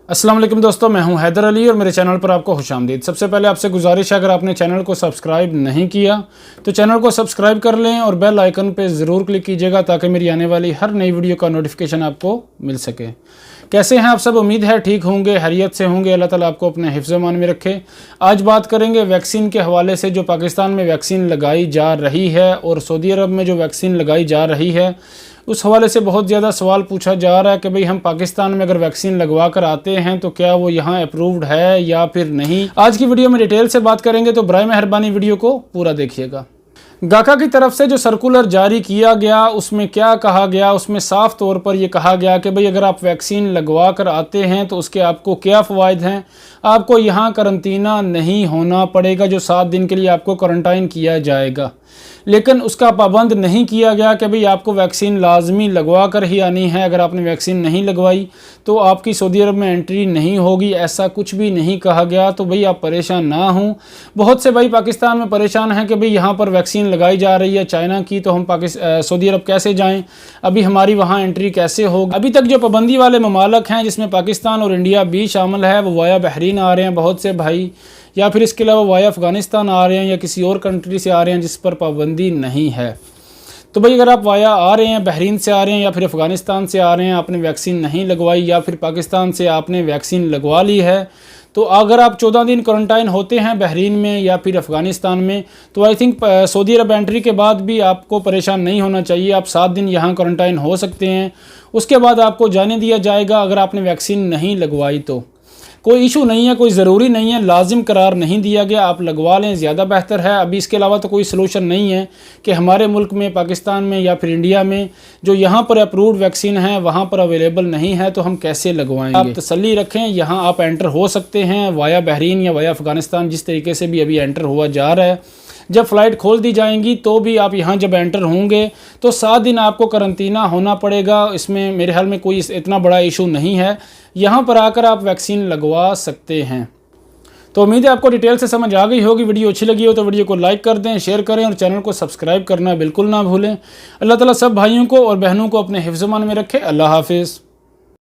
अस्सलाम वालेकुम दोस्तों, मैं हूं हैदर अली और मेरे चैनल पर आपको खुशामदीद। सबसे पहले आपसे गुजारिश है, अगर आपने चैनल को सब्सक्राइब नहीं किया तो चैनल को सब्सक्राइब कर लें और बेल आइकन पे ज़रूर क्लिक कीजिएगा ताकि मेरी आने वाली हर नई वीडियो का नोटिफिकेशन आपको मिल सके। कैसे हैं आप सब? उम्मीद है ठीक होंगे, खैरियत से होंगे। अल्लाह ताला आपको अपने हिफ्ज़-ए-मान में रखे। आज बात करेंगे वैक्सीन के हवाले से। जो पाकिस्तान में वैक्सीन लगाई जा रही है और सऊदी अरब में जो वैक्सीन लगाई जा रही है, उस हवाले से बहुत ज़्यादा सवाल पूछा जा रहा है कि भाई हम पाकिस्तान में अगर वैक्सीन लगवा कर आते हैं तो क्या वो यहाँ अप्रूव्ड है या फिर नहीं। आज की वीडियो में डिटेल से बात करेंगे, तो बराए मेहरबानी वीडियो को पूरा देखिएगा। गाका की तरफ से जो सर्कुलर जारी किया गया उसमें क्या कहा गया, उसमें साफ तौर पर यह कहा गया कि भाई अगर आप वैक्सीन लगवा कर आते हैं तो उसके आपको क्या फ़वाइद हैं। आपको यहाँ करंतना नहीं होना पड़ेगा, जो 7 दिन के लिए आपको क्वारंटाइन किया जाएगा, लेकिन उसका पाबंद नहीं किया गया कि भाई आपको वैक्सीन लाजमी लगवा कर ही आनी है। अगर आपने वैक्सीन नहीं लगवाई तो आपकी सऊदी अरब में एंट्री नहीं होगी, ऐसा कुछ भी नहीं कहा गया। तो भाई आप परेशान ना हों। बहुत से भाई पाकिस्तान में परेशान हैं कि भाई यहाँ पर वैक्सीन लगाई जा रही है चाइना की, तो हम सऊदी अरब कैसे जाएँ, अभी हमारी वहाँ एंट्री कैसे होगी। अभी तक जो पाबंदी वाले ममालक हैं जिसमें पाकिस्तान और इंडिया भी शामिल है, वो वाया बहरीन आ रहे हैं बहुत से भाई, या फिर इसके अलावा वाया अफ़गानिस्तान आ रहे हैं या किसी और कंट्री से आ रहे हैं जिस पर पाबंदी नहीं है। तो भाई अगर आप वाया आ रहे हैं, बहरीन से आ रहे हैं या फिर अफ़गानिस्तान से आ रहे हैं, आपने वैक्सीन नहीं लगवाई या फिर पाकिस्तान से आपने वैक्सीन लगवा ली है, तो अगर आप 14 दिन क्वारंटाइन होते हैं बहरीन में या फिर अफ़गानिस्तान में, तो I think Saudi Arab entry के बाद भी आपको परेशान नहीं होना चाहिए। आप 7 दिन यहाँ क्वारंटाइन हो सकते हैं, उसके बाद आपको जाने दिया जाएगा अगर आपने वैक्सीन नहीं लगवाई तो। कोई इशू नहीं है, कोई ज़रूरी नहीं है, लाजिम करार नहीं दिया गया, आप लगवा लें ज़्यादा बेहतर है। अभी इसके अलावा तो कोई सलूशन नहीं है कि हमारे मुल्क में, पाकिस्तान में या फिर इंडिया में जो यहाँ पर अप्रूव्ड वैक्सीन है वहाँ पर अवेलेबल नहीं है, तो हम कैसे लगवाएंगे। आप तसल्ली रखें, यहाँ आप एंटर हो सकते हैं वाया बहरीन या वाया अफ़गानिस्तान, जिस तरीके से भी अभी एंटर हुआ जा रहा है। जब फ़्लाइट खोल दी जाएंगी तो भी आप यहाँ जब एंटर होंगे तो 7 दिन आपको करंतना होना पड़ेगा। इसमें मेरे ख्याल में कोई इतना बड़ा इशू नहीं है, यहाँ पर आकर आप वैक्सीन लगवा सकते हैं। तो उम्मीद है आपको डिटेल से समझ आ गई होगी। वीडियो अच्छी लगी हो तो वीडियो को लाइक कर दें, शेयर करें और चैनल को सब्सक्राइब करना बिल्कुल ना भूलें। अल्लाह ताला सब भाइयों को और बहनों को अपने हिफ्ज़-ए-मान में रखे। अल्लाह हाफिज़।